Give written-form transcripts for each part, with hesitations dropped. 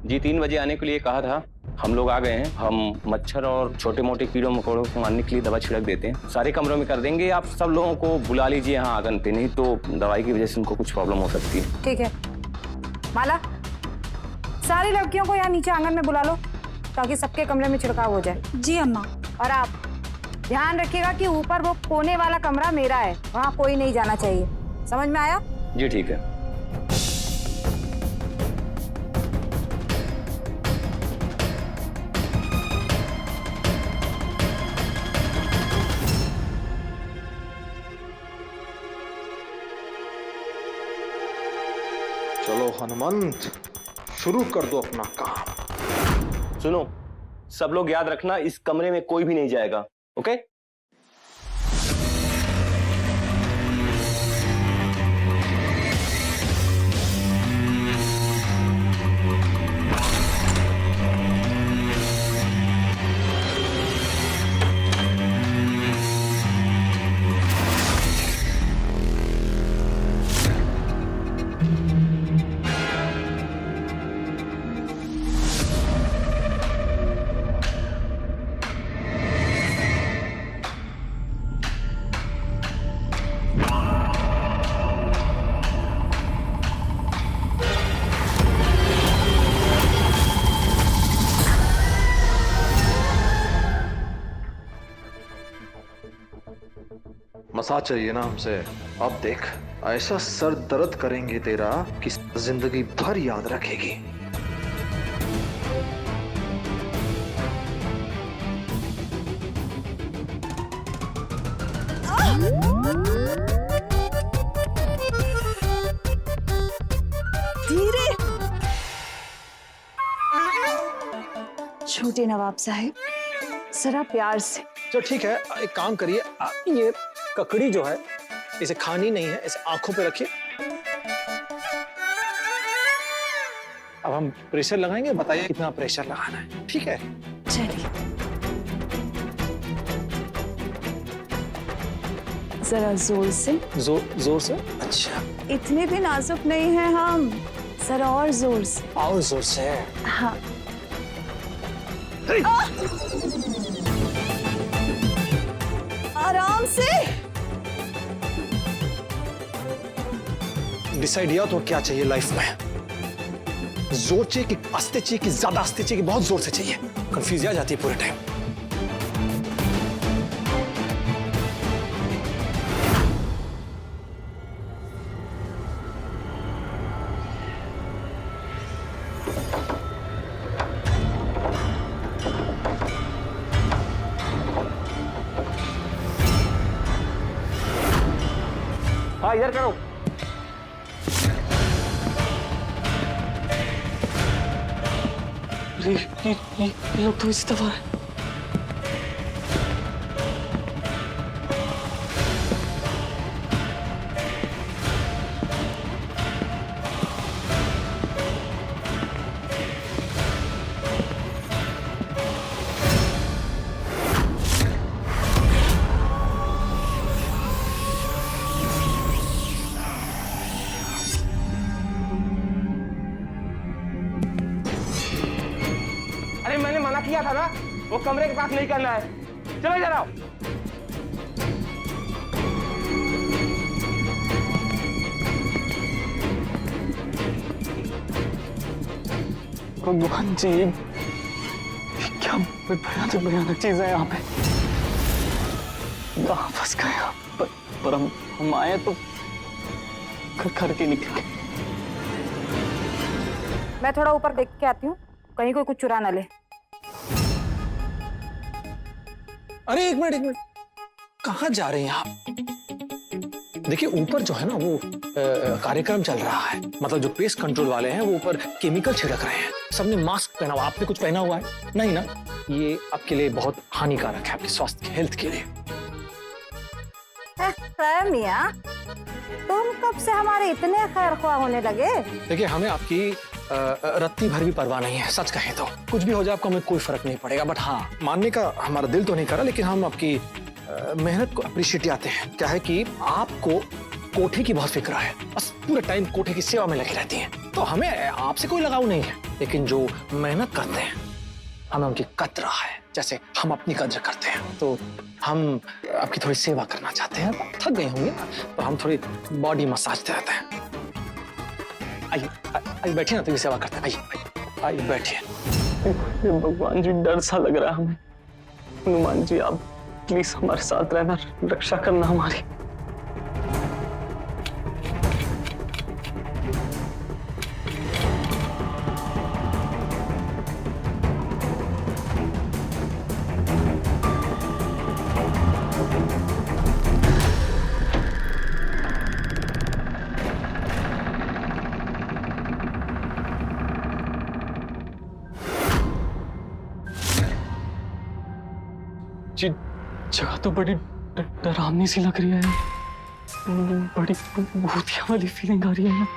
जी 3 बजे आने के लिए कहा था। हम लोग आ गए हैं। हम मच्छर और छोटे मोटे कीड़ों मकोड़ों को मारने के लिए दवा छिड़क देते हैं। सारे कमरों में कर देंगे। आप सब लोगों को बुला लीजिए यहाँ आंगन पे, नहीं तो दवाई की वजह से उनको कुछ प्रॉब्लम हो सकती है। ठीक है माला, सारी लड़कियों को यहाँ नीचे आंगन में बुला लो ताकि सबके कमरे में छिड़काव हो जाए। जी अम्मा। और आप ध्यान रखिएगा कि ऊपर वो कोने वाला कमरा मेरा है, वहाँ कोई नहीं जाना चाहिए। समझ में आया? जी ठीक है। चलो हनुमंत, शुरू कर दो अपना काम। सुनो, सब लोग याद रखना, इस कमरे में कोई भी नहीं जाएगा। ओके? मसाज चाहिए ना हमसे? अब देख, ऐसा सर दर्द करेंगे तेरा कि जिंदगी भर याद रखेगी। धीरे। छोटे नवाब साहब, जरा प्यार से। तो ठीक है, एक काम करिए, ये ककड़ी जो है इसे खानी नहीं है, इसे आंखों पे रखिए। अब हम प्रेशर लगाएंगे, बताइए कितना प्रेशर लगाना है। ठीक है, चलिए जरा जोर से। जोर से। अच्छा, इतने भी नाजुक नहीं है हम, जरा और जोर से। और जोर से। हाँ। आराम से। डिसाइड किया तो क्या चाहिए लाइफ में? जोर चाहिए कि आस्ते चाहिए कि ज्यादा आस्ते चाहिए कि बहुत जोर से चाहिए? कंफ्यूज आ जाती है पूरे टाइम। हाँ इधर करो। ये लोग तो इसी दफा है। अरे मैंने मना किया था ना, वो कमरे के पास नहीं करना है। चलो जरा। भगवान जी, क्या भयानक भयानक चीज है यहाँ पे। कहाँ फंस गए पर हम आए तो घर के निकले। मैं थोड़ा ऊपर देख के आती हूँ, कहीं कोई कुछ चुरा ना ले। अरे एक मिनट, कहाँ जा रहे हैं आप? देखिए ऊपर जो है ना वो कार्यक्रम चल रहा है, मतलब जो पेस्ट कंट्रोल वाले हैं वो ऊपर केमिकल छिड़क रहे हैं। सबने मास्क पहना हुआ, आपने कुछ पहना हुआ है? नहीं ना, ये आपके लिए बहुत हानिकारक है, आपके स्वास्थ्य हेल्थ के लिए। मियां, तुम कब से हमारे इतने खैरख्वाह होने लगे? देखिए हमें आपकी रत्ती भर भी परवाह नहीं है। सच कहें तो कुछ भी हो जाए आपको हमें कोई फर्क नहीं पड़ेगा, बट हाँ मानने का हमारा दिल तो नहीं करा, लेकिन हम आपकी मेहनत को अप्रिशिएट आते हैं। क्या है कि आपको कोठे की बहुत फिक्र है, बस पूरे टाइम कोठे की सेवा में लगी रहती हैं। तो हमें आपसे कोई लगाव नहीं है, लेकिन जो मेहनत करते हैं हमें उनकी कद्र है, जैसे हम अपनी कद्र करते हैं। तो हम आपकी थोड़ी सेवा करना चाहते हैं। आप थक गए होंगे ना, तो हम थोड़ी बॉडी मसाज देते हैं। आइए आइए बैठिए ना, तो ये सेवा करते हैं। आइए आइए बैठिए। भगवान जी, डर सा लग रहा है हमें। हनुमान जी, आप प्लीज हमारे साथ रहना, रक्षा करना हमारी। जी, जगह तो बड़ी डरावनी सी लग रही है, बड़ी भूतिया वाली फीलिंग आ रही है।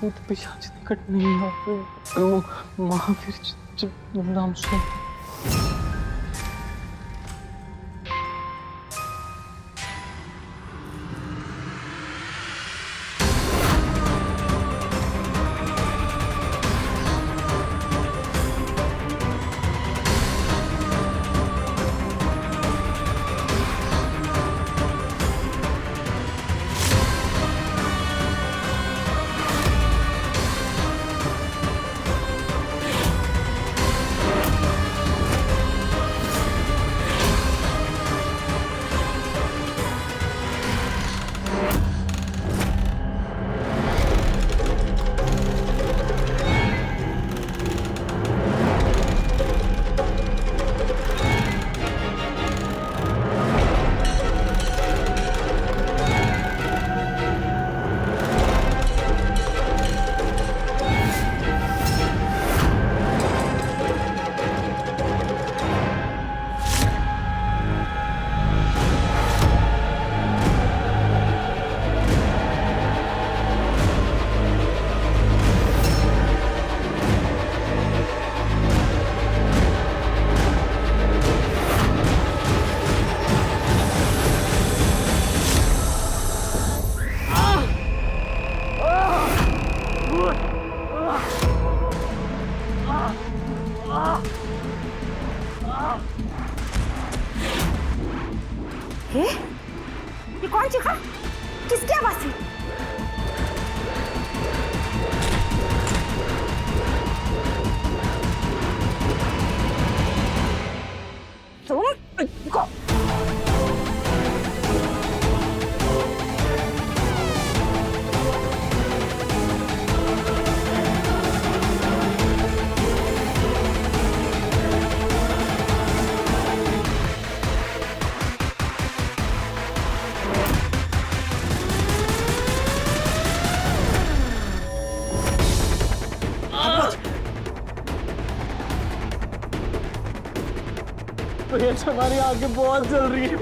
वो तो पिशाच निकट नहीं है, महावीर नाम सुन। ये कौन चीखा? किसकी आवाज थी? हमारी आंखें बहुत जल रही है।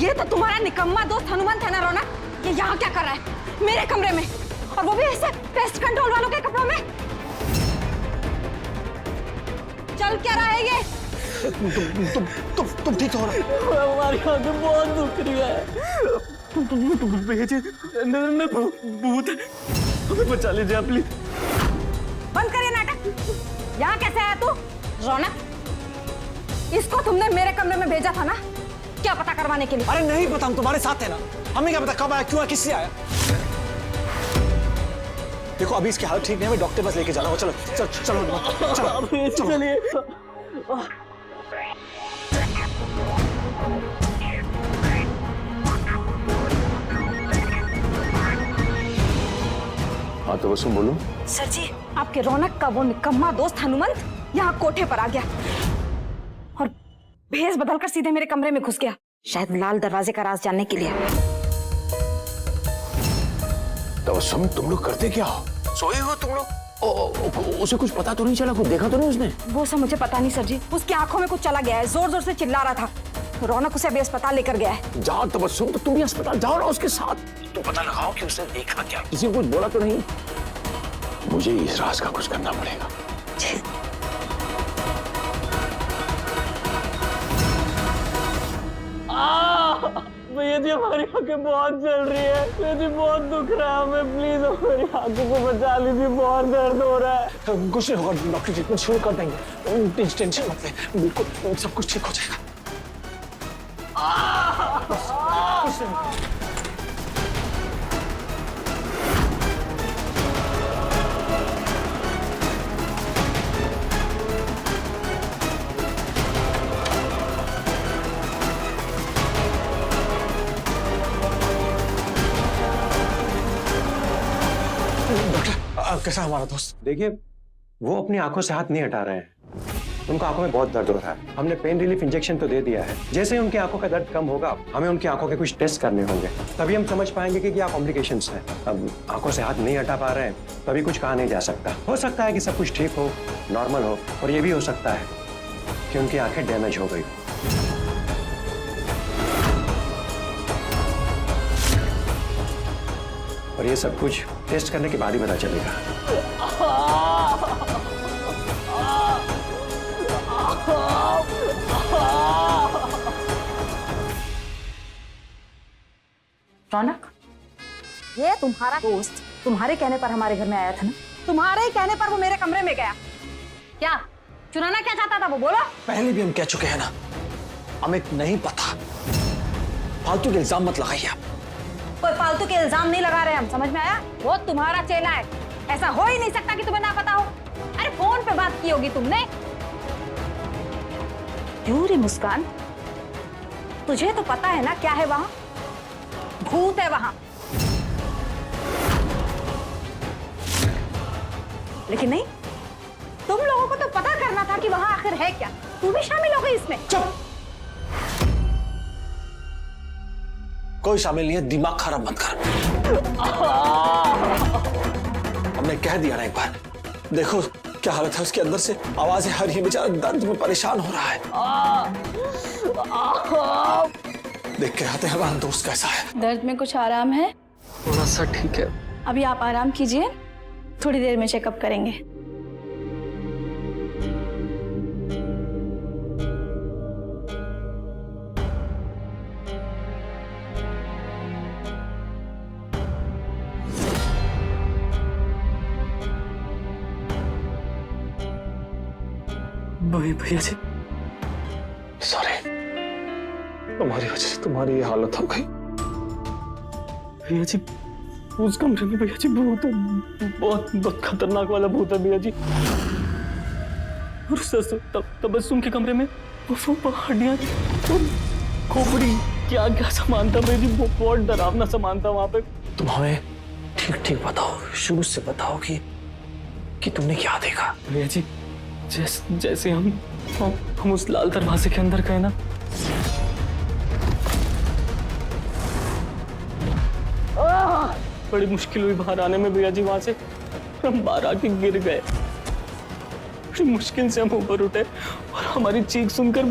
ये तो तुम्हारा निकम्मा दोस्त हनुमान था ना रौनक? ये यहाँ क्या कर रहा है मेरे कमरे में, और वो भी ऐसे पेस्ट कंट्रोल वालों के कपड़ों में? चल क्या रहा है ये? तुम ठीक हो रहा? हमारी आंखें बहुत दुख रही है। भेजे अंदर भूत है, हमें बचा लीजिए प्लीज। बंद करिए नाटक। यहाँ कैसे आया तू? रौनक, इसको तुमने मेरे कमरे में भेजा था ना, क्या पता करवाने के लिए? अरे नहीं पता, हम तुम्हारे साथ थे ना। हमें क्या पता कब आया, क्यों आया, किससे आया। देखो अभी इसकी हालत ठीक नहीं है, मैं डॉक्टर पास लेके जाना। चलो चलो चलो चलो चलिए। हाँ तो बस बोलो। सर जी, आपके रौनक का वो निकम्मा दोस्त हनुमंत यहाँ कोठे पर आ गया और भेस बदलकर सीधे मेरे कमरे में घुस गया, शायद लाल दरवाजे का राज जानने के लिए। तबस्सुम, तुम लोग करते क्या हो? सोए हो तुम लोग? उसे कुछ पता तो नहीं चला, कुछ देखा तो नहीं उसने? वो सब मुझे पता नहीं सर जी, उसकी आंखों में कुछ चला गया है, जोर जोर से चिल्ला रहा था। रौनक उसे अभी अस्पताल लेकर गया है। जाओ तबस्सुम, तो तुम भी अस्पताल जाओ ना उसके साथ। तो पता लगाओ कि उसने देखा क्या, किसी को कुछ बोला तो नहीं? मुझे इस राज का कुछ करना पड़ेगा। भैया जी हमारी आंखें बहुत जल रही है, भैया जी बहुत दुख रहा है हमें, प्लीज हमारी आंखों को बचा लीजिए, बहुत दर्द हो रहा है। कुछ नहीं होगा, डॉक्टर ट्रीटमेंट शुरू कर देंगे, टेंशन मत ले, बिल्कुल सब कुछ ठीक हो जाएगा। कैसा हमारा दोस्त? देखिए, वो अपनी आंखों से हाथ नहीं हटा रहे हैं। उनको आंखों में बहुत दर्द हो रहा है। हमने पेन रिलीफ इंजेक्शन तो दे दिया है। जैसे ही उनकी आंखों का दर्द कम होगा, हमें उनकी आंखों के कुछ टेस्ट करने होंगे, तभी हम समझ पाएंगे कि क्या कॉम्प्लिकेशंस है। अब आंखों से हाथ नहीं हटा पा रहे हैं, तभी कुछ कहा नहीं जा सकता। हो सकता है कि सब कुछ ठीक हो, नॉर्मल हो, और ये भी हो सकता है कि उनकी आंखें डैमेज हो गई हो। और ये सब कुछ टेस्ट करने के बाद ही पता चलेगा। रौनक, ये तुम्हारा दोस्त तुम्हारे कहने पर हमारे घर में आया था ना? तुम्हारे ही कहने पर वो मेरे कमरे में गया। क्या चुराना क्या चाहता था वो, बोलो? पहले भी हम कह चुके हैं ना, हमें नहीं पता। फालतू के इल्जाम मत लगाइए आप। कोई फालतू के इल्जाम नहीं लगा रहे हम, समझ में आया? वो तुम्हारा चेला है, ऐसा हो ही नहीं सकता कि तुम्हें ना पता हो। अरे फोन पे बात की होगी तुमने। क्यों रे मुस्कान, तुझे तो पता है ना क्या है वहां? भूत है वहां। लेकिन नहीं, तुम लोगों को तो पता करना था कि वहां आखिर है क्या। तू भी शामिल हो गई इसमें। चुप, कोई शामिल नहीं है, दिमाग खराब मत कर। हमने कह दिया ना एक बार। देखो क्या हालत है उसके अंदर से, आवाजें आ रही है, बेचारा दर्द में परेशान हो रहा है। देख के आते हैं हमारा दोस्त कैसा है। दर्द में कुछ आराम है? थोड़ा सा ठीक है। अभी आप आराम कीजिए, थोड़ी देर में चेकअप करेंगे। भैया जी सॉरी, तुम्हारी वजह से तुम्हारी ये हालत हो गई। भैया जी उस कमरे में भैया जी भूत है, बहुत बहुत खतरनाक वाला भूत है भैया जी। और तबस्सुम के कमरे में वो हड्डियां, खोपड़ी, क्या क्या सामान था भैया जी, वो बहुत डरावना सामान था वहां पे। तुम हमें ठीक ठीक बताओ, शुरू से बताओ कि तुमने क्या देखा। भैया जी जैसे हम उस लाल दरवाजे के अंदर गए ना, बड़ी मुश्किल हुई बाहर आने में भैया जी। वहां से हम बाहर आके गिर गए, बड़ी मुश्किल से हम ऊपर उठे और हमारी चीख सुनकर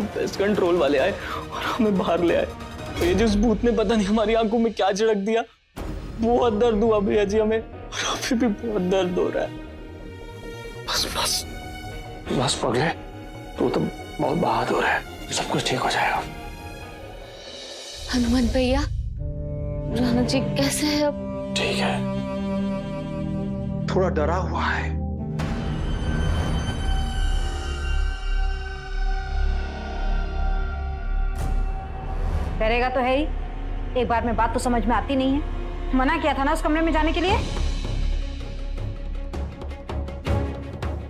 पेस्ट कंट्रोल वाले आए और हमें बाहर ले आए। भैया जी उस भूत ने पता नहीं हमारी आंखों में क्या झड़क दिया, बहुत दर्द हुआ भैया जी हमें, और अभी भी बहुत दर्द हो रहा है। बस बस बस पगले, तू तो बहुत बहादुर है, सब कुछ ठीक हो जाएगा। हनुमंत भैया, रौनक जी कैसे है अब? ठीक है, थोड़ा डरा हुआ है। डरेगा तो है ही, एक बार में बात तो समझ में आती नहीं है। मना किया था ना उस कमरे में जाने के लिए।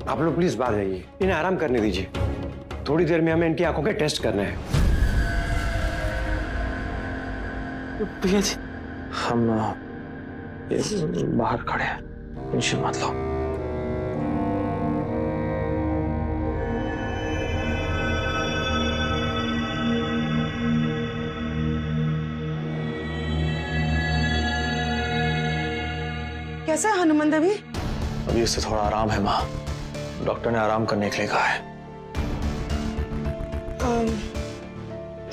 आप लोग प्लीज बाहर जाइए, इन्हें आराम करने दीजिए। थोड़ी देर में हमें इनकी आंखों के टेस्ट करने हैं। भैया जी हम बाहर खड़े हैं, टेंशन मत लो। कैसा है हनुमंत अभी? अभी इससे थोड़ा आराम है माँ, डॉक्टर ने आराम करने के लिए कहा है।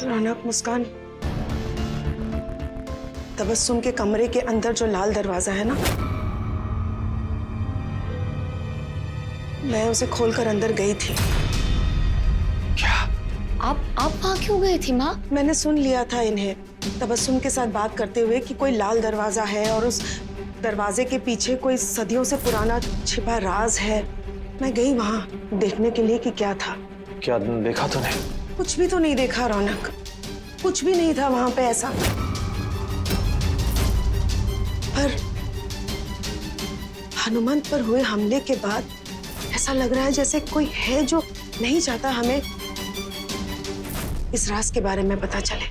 रौनक, मुस्कान, तबस्सुम के कमरे के अंदर जो लाल दरवाजा है ना, मैं उसे खोलकर अंदर गई थी। क्या? आप वहाँ क्यों गई थी माँ? मैंने सुन लिया था इन्हें तबस्सुम के साथ बात करते हुए कि कोई लाल दरवाजा है और उस दरवाजे के पीछे कोई सदियों से पुराना छिपा राज है। मैं गई वहां देखने के लिए कि क्या था। क्या देखा तूने? कुछ भी तो नहीं देखा रौनक, कुछ भी नहीं था वहां पे ऐसा। पर हनुमंत पर हुए हमले के बाद ऐसा लग रहा है जैसे कोई है जो नहीं चाहता हमें इस राज के बारे में पता चले।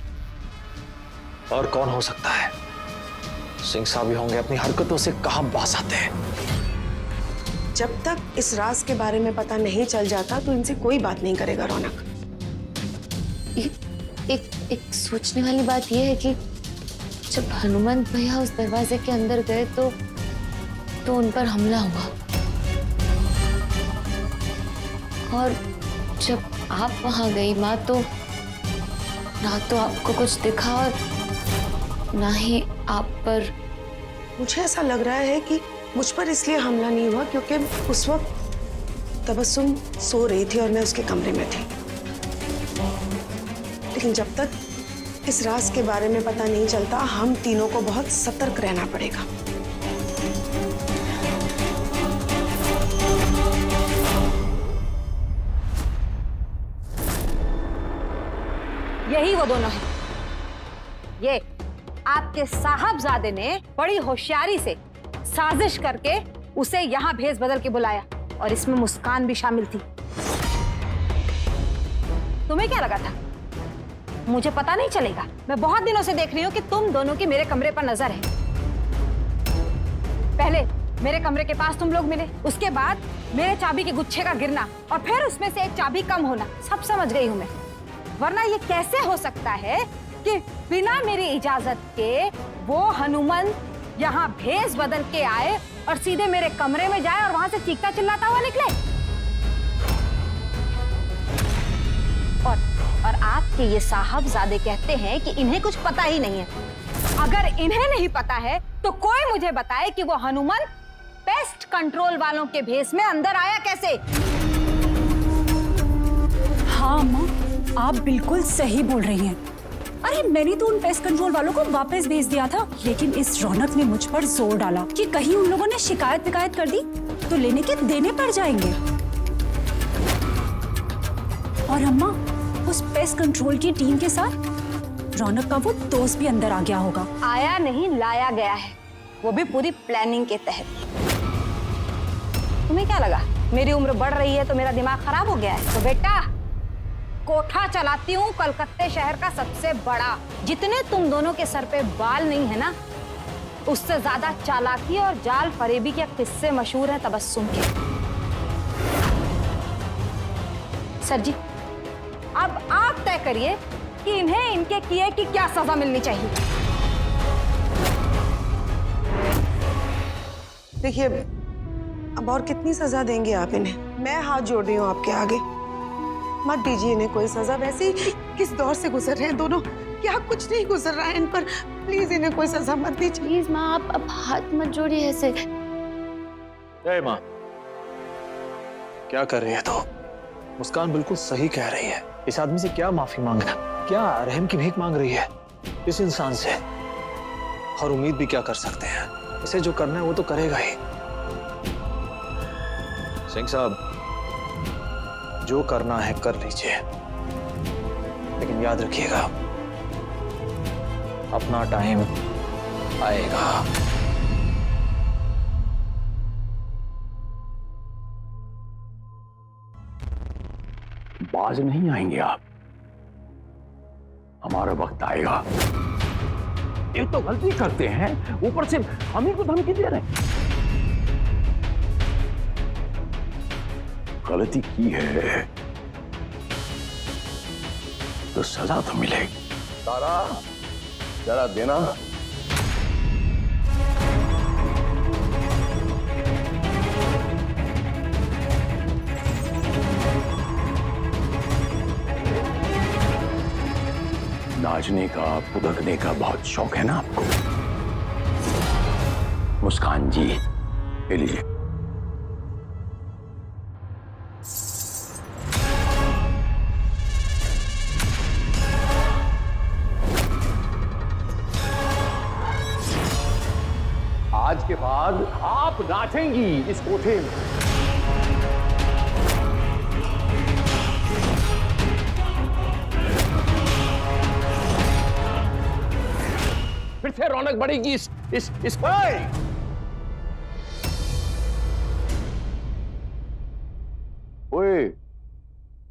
और कौन हो सकता है? सिंह साहब ही होंगे। अपनी हरकतों से कहां बास आते हैं। जब तक इस राज के बारे में पता नहीं चल जाता तो इनसे कोई बात नहीं करेगा रौनक। एक सोचने वाली बात यह है कि जब हनुमंत भैया उस दरवाजे के अंदर गए तो उन पर हमला हुआ, और जब आप वहां गई माँ तो ना तो आपको कुछ दिखा और ना ही आप पर। मुझे ऐसा लग रहा है कि मुझ पर इसलिए हमला नहीं हुआ क्योंकि उस वक्त तबस्सुम सो रही थी और मैं उसके कमरे में थी। लेकिन जब तक इस राज के बारे में पता नहीं चलता हम तीनों को बहुत सतर्क रहना पड़ेगा। यही वो दोनों हैं। ये आपके साहबजादे ने बड़ी होशियारी से साजिश करके उसे यहाँ भेस बदल के बुलाया, और इसमें मुस्कान भी शामिल थी। तुम्हें क्या लगा था मुझे पता नहीं चलेगा? मैं बहुत दिनों से देख रही हूँ कि तुम दोनों की मेरे कमरे पर नजर है। पहले मेरे कमरे के पास तुम लोग मिले, उसके बाद मेरे चाबी के गुच्छे का गिरना, और फिर उसमें से एक चाबी कम होना। सब समझ गई हूं मैं। वरना ये कैसे हो सकता है कि बिना मेरी इजाजत के वो हनुमंत यहाँ भेस बदल के आए और सीधे मेरे कमरे में जाए और वहां से चीखता चिल्लाता हुआ निकले? और आपके ये साहबजादे कहते हैं कि इन्हें कुछ पता ही नहीं है। अगर इन्हें नहीं पता है तो कोई मुझे बताए कि वो हनुमंत पेस्ट कंट्रोल वालों के भेस में अंदर आया कैसे? हाँ माँ, आप बिल्कुल सही बोल रही हैं। अरे मैंने तो उन पेस्ट कंट्रोल वालों को वापस भेज दिया था, लेकिन इस रौनक ने मुझ पर जोर डाला कि कहीं उन लोगों ने शिकायत कर दी तो लेने के देने पड़ जाएंगे। और अम्मा, उस पेस्ट कंट्रोल की टीम के साथ रौनक का वो दोस्त भी अंदर आ गया होगा। आया नहीं, लाया गया है, वो भी पूरी प्लानिंग के तहत। तुम्हें क्या लगा मेरी उम्र बढ़ रही है तो मेरा दिमाग खराब हो गया है? तो बेटा, कोठा चलाती हूँ कलकत्ते शहर का सबसे बड़ा। जितने तुम दोनों के सर पे बाल नहीं है ना, उससे ज्यादा चालाकी और जाल फरेबी के किस्से मशहूर हैं तबस्सुम के। सर जी, अब आप तय करिए कि इन्हें इनके किए की क्या सजा मिलनी चाहिए। देखिए, अब और कितनी सजा देंगे आप इन्हें? मैं हाथ जोड़ रही हूँ आपके आगे, मत दीजिए इन्हें कोई सजा। वैसे ही किस दौर से गुजर रहे हैं दोनों, क्या कुछ नहीं गुजर रहा है इन पर। प्लीज इन्हें कोई सजा मत दीजिए। प्लीज माँ, आप अब हाथ मत जोड़िए ऐसे। जय माँ, क्या कर रही है तो? मुस्कान बिल्कुल सही कह रही है। इस आदमी से क्या माफी मांगना, क्या रहम की भीख मांग रही है इस इंसान से? और उम्मीद भी क्या कर सकते हैं? इसे जो करना है वो तो करेगा ही। सिंह साहब, जो करना है कर लीजिए, लेकिन याद रखिएगा अपना टाइम आएगा। बाज नहीं आएंगे आप, हमारा वक्त आएगा। एक तो गलती करते हैं, ऊपर से हम ही को धमकी दे रहे हैं। गलती की है तो सजा तो मिलेगी। तारा, जरा देना। नाचने का, पुदकने का बहुत शौक है ना आपको? मुस्कान जी, के लिए बाद आप नाचेंगी इस कोठे में। फिर से रौनक बढ़ेगी इस ओए,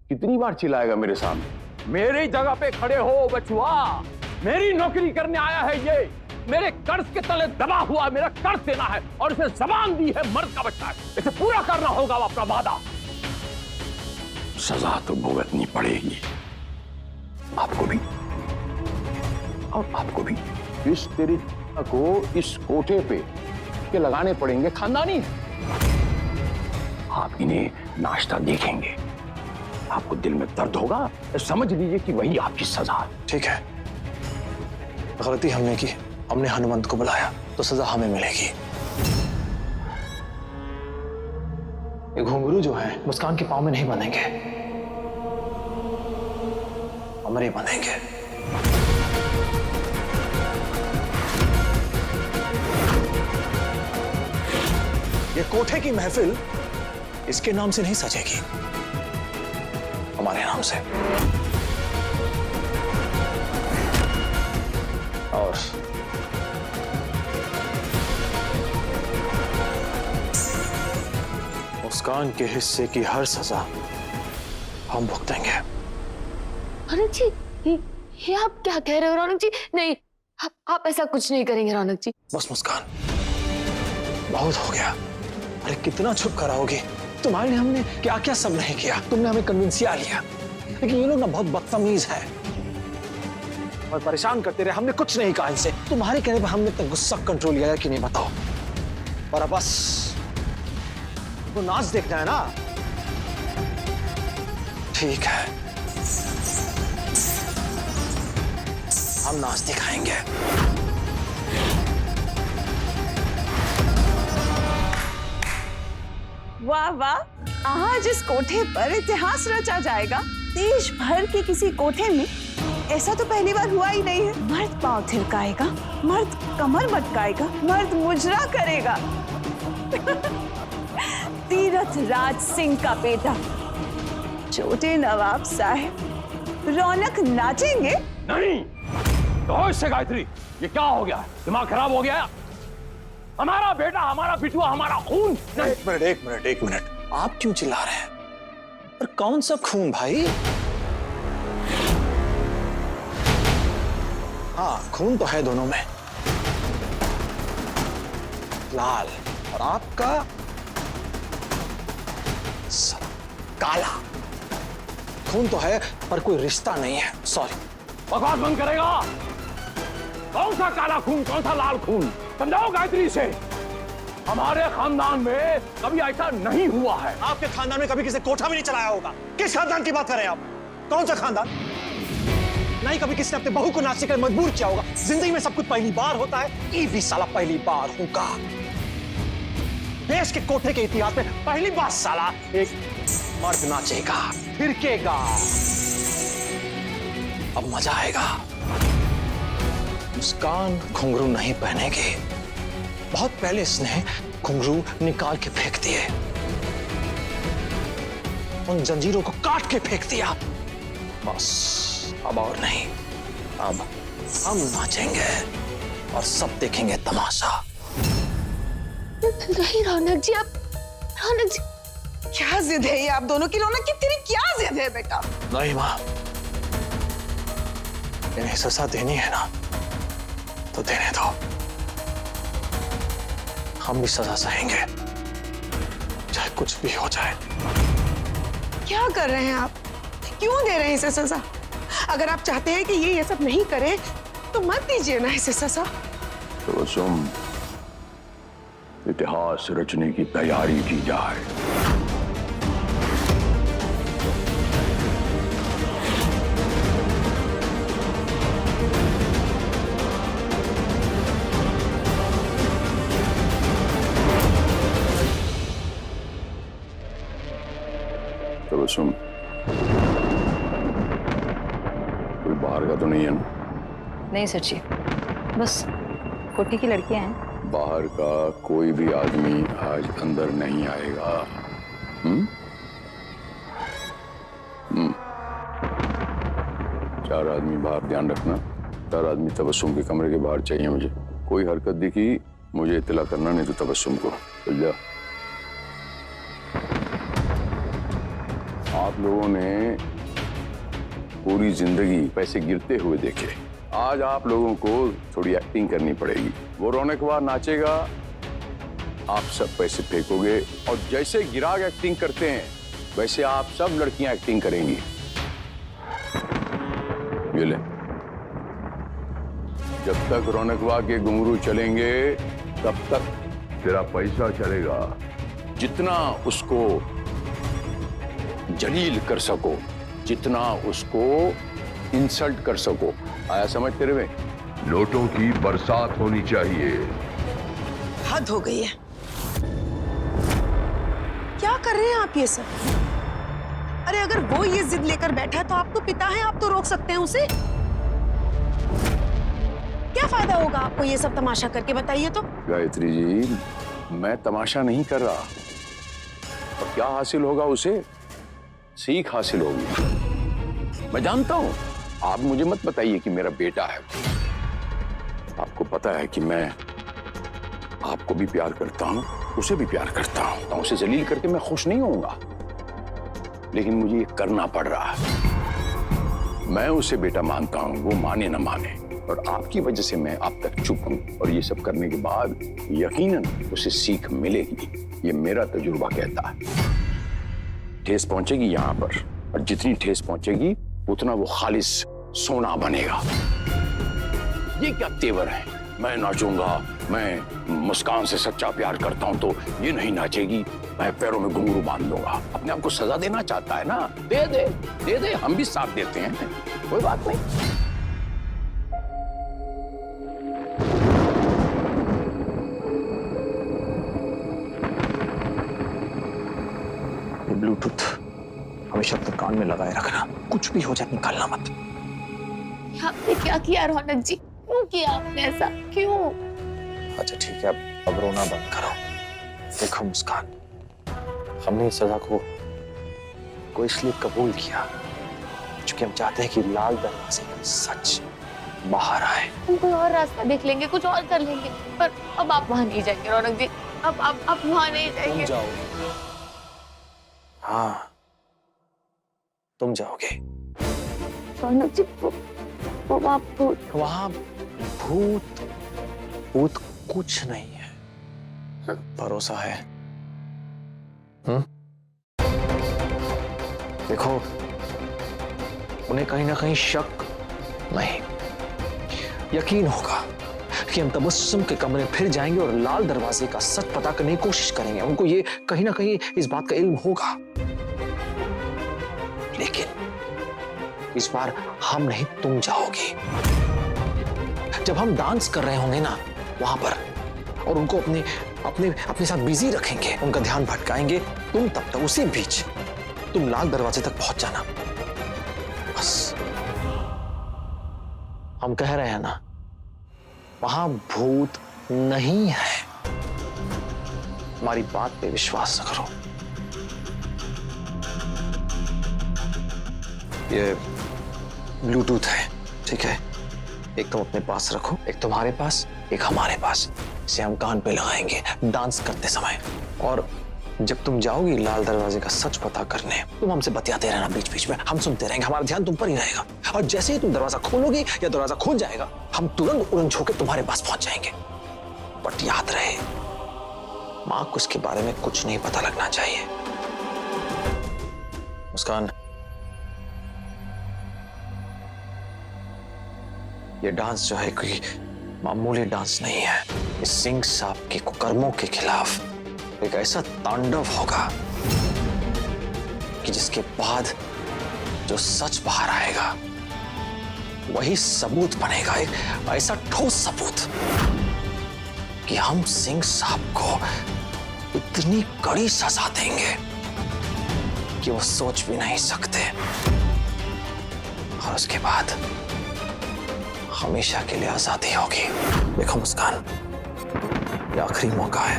कितनी बार चिल्लाएगा मेरे सामने? मेरी जगह पे खड़े हो बचुआ, मेरी नौकरी करने आया है ये, मेरे कर्ज के तले दबा हुआ, मेरा कर्ज देना है और इसे जबान दी है, मर्द का बच्चा है, इसे पूरा करना होगा अपना वादा। सजा तो भुगतनी पड़ेगी, आपको भी और आपको भी। इस तेरी को इस कोठे पे के लगाने पड़ेंगे, खानदानी है। आप इन्हें नाश्ता देखेंगे, आपको दिल में दर्द होगा, समझ लीजिए कि वही आपकी सजा है। ठीक है, गलती हमने की, हमने हनुमंत को बुलाया तो सजा हमें मिलेगी। ये घुंघरू जो है मुस्कान के पांव में नहीं बंधेंगे, हमारे बंधेंगे। ये कोठे की महफिल इसके नाम से नहीं सजेगी, हमारे नाम से। और मुस्कान के हिस्से की हर सजा हम भुगतेंगे। रौनक जी, ये आप क्या कह रहे हो रौनक जी? नहीं, आप ऐसा कुछ नहीं करेंगे रौनक जी। बस मुस्कान, बहुत हो गया। अरे कितना चुप कराओगे? तुम्हारे लिए हमने क्या क्या सब नहीं किया, तुमने हमें कन्विंसिया लिया, लेकिन ये लोग ना बहुत बदतमीज है और परेशान करते रहे। हमने कुछ नहीं कहा इनसे, तुम्हारे कहने पर हमने तक गुस्सा कंट्रोल किया कि नहीं बताओ। और अब बस तो नाच देखना है ना? ठीक है, हम नाच दिखाएंगे। वाह वाह, आज इस कोठे पर इतिहास रचा जाएगा। देश भर के किसी कोठे में ऐसा तो पहली बार हुआ ही नहीं है। मर्द पांव थिरकाएगा, मर्द कमर मटकाएगा, मर्द मुजरा करेगा। तीरथ राज सिंह का बेटा छोटे नवाब साहब रौनक नाचेंगे। नहीं तो इससे गायत्री, ये क्या हो गया? दिमाग खराब हो गया? हमारा बेटा, हमारा बिटुआ, हमारा खून। एक मिनट, आप क्यों चिल्ला रहे हैं? पर कौन सा खून भाई? हाँ, खून तो है दोनों में, लाल, और आपका काला। खून तो है पर कोई रिश्ता नहीं है। सॉरी। बकवास बंद करेगा? कौन सा काला खून, कौन सा लाल खून? समझाओ गायत्री से। हमारे खानदान में कभी ऐसा नहीं हुआ है। आपके खानदान में कभी किसी कोठा भी नहीं चलाया होगा। किस खानदान की बात कर रहे हैं आप? कौन सा खानदान? नहीं कभी किसी ने अपने बहू को नाचने के लिए मजबूर किया होगा। जिंदगी में सब कुछ पहली बार होता है, ये भी साला पहली बार होगा। देश के कोठे के इतिहास में पहली बार साला एक मर्द नाचेगा, थिरकेगा। अब मजा आएगा। मुस्कान घुंघरू नहीं पहनेगी। बहुत पहले इसने घुंघरू निकाल के फेंक दिए, उन जंजीरों को काट के फेंक दिया। बस अब और नहीं, अब हम नाचेंगे और सब देखेंगे तमाशा। नहीं रौनक जी, आप रौनक जी, क्या जिद है ये आप दोनों की? रौनक की तेरी क्या जिद है बेटा? नहीं माँ, इन्हें सजा देनी है ना तो देने दो। हम भी सजा सहेंगे, चाहे कुछ भी हो जाए। क्या कर रहे हैं आप? क्यों दे रहे हैं इसे सजा? अगर आप चाहते हैं कि ये सब नहीं करे तो मत दीजिए ना इसे सजा। तो सुन, इतिहास रचने की तैयारी की जाए। तो सुन, कोई बाहर का तो नहीं है ना? नहीं सच्ची, बस कोठी की लड़कियां हैं, बाहर का कोई भी आदमी आज अंदर नहीं आएगा। चार आदमी बाहर, ध्यान रखना। 4 आदमी तबस्सुम के कमरे के बाहर चाहिए मुझे। कोई हरकत दिखी मुझे इत्तला करना, नहीं तो तबस्सुम को। चल जा। आप लोगों ने पूरी जिंदगी पैसे गिरते हुए देखे, आज आप लोगों को थोड़ी एक्टिंग करनी पड़ेगी। वो रौनकवा नाचेगा, आप सब पैसे फेंकोगे, और जैसे गिराग एक्टिंग करते हैं वैसे आप सब लड़कियां एक्टिंग करेंगी। ये ले, जब तक रौनकवा के घुंघरू चलेंगे तब तक तेरा पैसा चलेगा। जितना उसको जलील कर सको, जितना उसको इंसल्ट कर सको, आया समझ तेरे में? नोटों की बरसात होनी चाहिए। हद हो गई है। क्या कर रहे हैं आप ये सब? अरे अगर वो ये जिद लेकर बैठा है तो आप तो पिता हैं, आप तो रोक सकते हैं उसे। क्या फायदा होगा आपको ये सब तमाशा करके, बताइए तो। गायत्री जी, मैं तमाशा नहीं कर रहा। और क्या हासिल होगा उसे? सीख हासिल होगी। मैं जानता हूं, आप मुझे मत बताइए कि मेरा बेटा है। आपको पता है कि मैं आपको भी प्यार करता हूं, उसे भी प्यार करता हूं। उसे जलील करके मैं खुश नहीं होऊंगा, लेकिन मुझे ये करना पड़ रहा है। मैं उसे बेटा मानता हूं, वो माने ना माने, और आपकी वजह से मैं अब तक चुप हूं। और ये सब करने के बाद यकीनन उसे सीख मिलेगी, ये मेरा तजुर्बा कहता है। ठेस पहुंचेगी यहां पर, और जितनी ठेस पहुंचेगी उतना वो खालिस सोना बनेगा। ये क्या तेवर है? मैं नाचूंगा, मैं मुस्कान से सच्चा प्यार करता हूं तो ये नहीं नाचेगी, मैं पैरों में घुंघरू बांध दूंगा। अपने आप को सजा देना चाहता है ना, दे दे, दे दे, हम भी साथ देते हैं, कोई बात नहीं। ब्लूटूथ हमेशा अपने कान में लगाए रखना, कुछ भी हो जाए निकालना मत। आपने क्या किया रौनक जी? क्यों किया आपने ऐसा? क्यों? अच्छा ठीक है, अब रोना बंद करो। देखो मुस्कान, हमने इस सजा को इसलिए कबूल किया क्योंकि हम चाहते हैं कि लाल दरवाजे का सच बाहर आए। हम कोई और रास्ता देख लेंगे, कुछ और कर लेंगे, पर अब आप वहां नहीं जाएंगे रौनक जी। अब आप वहां नहीं जाएंगे। तुम जाओगे। हाँ, तुम जाओगे। रौनक जी, वहां भूत कुछ नहीं है, भरोसा है। देखो, उन्हें कहीं ना कहीं शक नहीं, यकीन होगा कि हम तबस्सुम के कमरे फिर जाएंगे और लाल दरवाजे का सच पता करने की कोशिश करेंगे। उनको ये कहीं ना कहीं इस बात का इल्म होगा, लेकिन इस बार हम नहीं, तुम जाओगी। जब हम डांस कर रहे होंगे ना वहां पर, और उनको अपने साथ बिजी रखेंगे, उनका ध्यान भटकाएंगे, तुम तब तक उसी बीच तुम लाल दरवाजे तक पहुंच जाना। बस हम कह रहे हैं ना, वहां भूत नहीं है। हमारी बात पे विश्वास न करो। ये ब्लूटूथ है, ठीक है? एक तुम अपने पास रखो, एक तुम्हारे पास, एक हमारे पास। इसे हम कान पे लगाएंगे डांस करते समय, और जब तुम जाओगी लाल दरवाजे का सच पता करने, तुम हमसे बतियाते रहना बीच बीच में, हम सुनते रहेंगे, हमारा ध्यान तुम पर ही रहेगा। और जैसे ही तुम दरवाजा खोलोगी या दरवाजा खुल जाएगा, हम तुरंत उड़न होकर तुम्हारे पास पहुंच जाएंगे। बट याद रहे, माँ को उसके बारे में कुछ नहीं पता लगना चाहिए। मुस्कान, ये डांस जो है कोई मामूली डांस नहीं है। इस सिंह साहब के कुकर्मों के खिलाफ एक ऐसा तांडव होगा कि जिसके बाद जो सच बाहर आएगा वही सबूत बनेगा, एक ऐसा ठोस सबूत कि हम सिंह साहब को इतनी कड़ी सजा देंगे कि वो सोच भी नहीं सकते, और उसके बाद हमेशा के लिए आजादी होगी। देखो मुस्कान, ये आखिरी मौका है,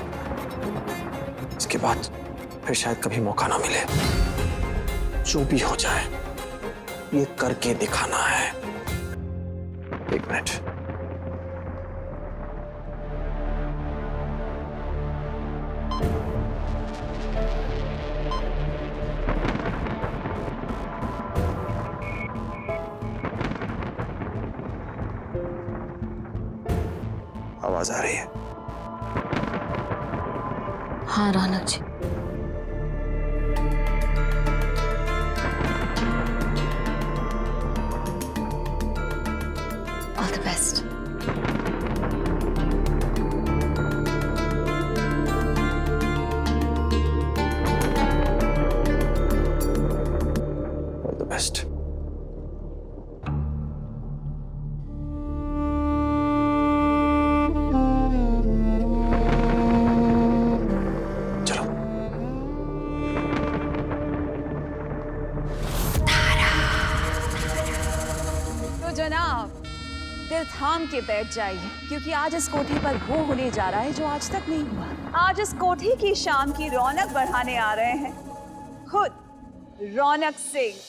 इसके बाद फिर शायद कभी मौका ना मिले। जो भी हो जाए ये करके दिखाना है। एक मिनट। आवाज आ रही है। हाँ Raunak ji. All the best. All the best. तो जनाब दिल थाम के बैठ जाइए, क्योंकि आज इस कोठी पर वो होने जा रहा है जो आज तक नहीं हुआ। आज इस कोठी की शाम की रौनक बढ़ाने आ रहे हैं खुद रौनक सिंह।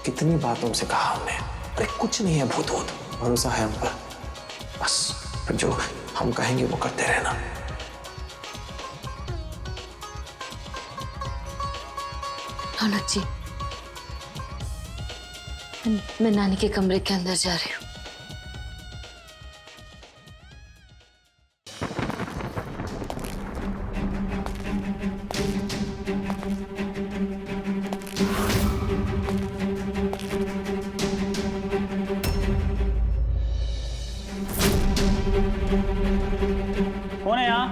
कितनी बार तुमसे कहा हमने, अरे कुछ नहीं है भूत वूत, भरोसा है हम पर। बस फिर जो हम कहेंगे वो करते रहना। रौनक जी, मैं नानी के कमरे के अंदर जा रही हूँ। कौन है यहाँ?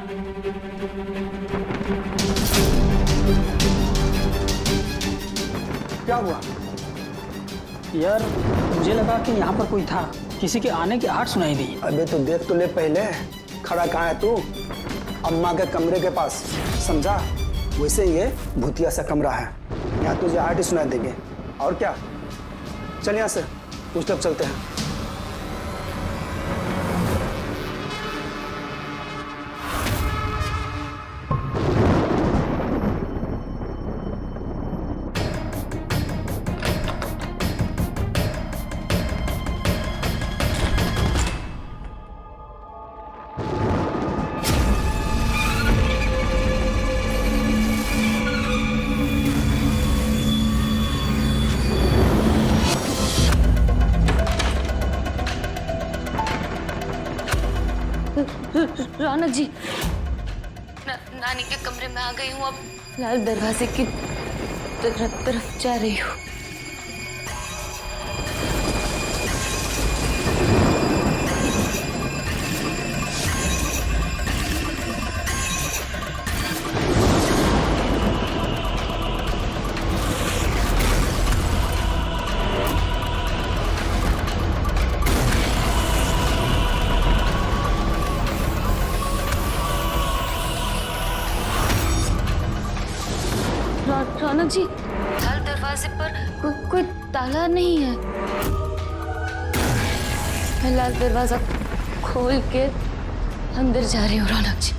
क्या हुआ? यार मुझे लगा कि यहाँ पर कोई था, किसी के आने की आहट सुनाई दी। अबे तो देख तो ले पहले, खड़ा कहाँ है तू? अम्मा के कमरे के पास, समझा? वैसे ये भूतिया सा कमरा है, यहाँ तुझे आहट ही सुनाई देंगे। और क्या, चल यहाँ से उस तरफ चलते हैं। रौनक जी, नानी के कमरे में आ गई हूँ, अब लाल दरवाजे की तरफ जा रही हूँ। रौनक जी, लाल दरवाजे पर कोई ताला नहीं है। मैं लाल दरवाजा खोल के अंदर जा रही हूँ रौनक जी।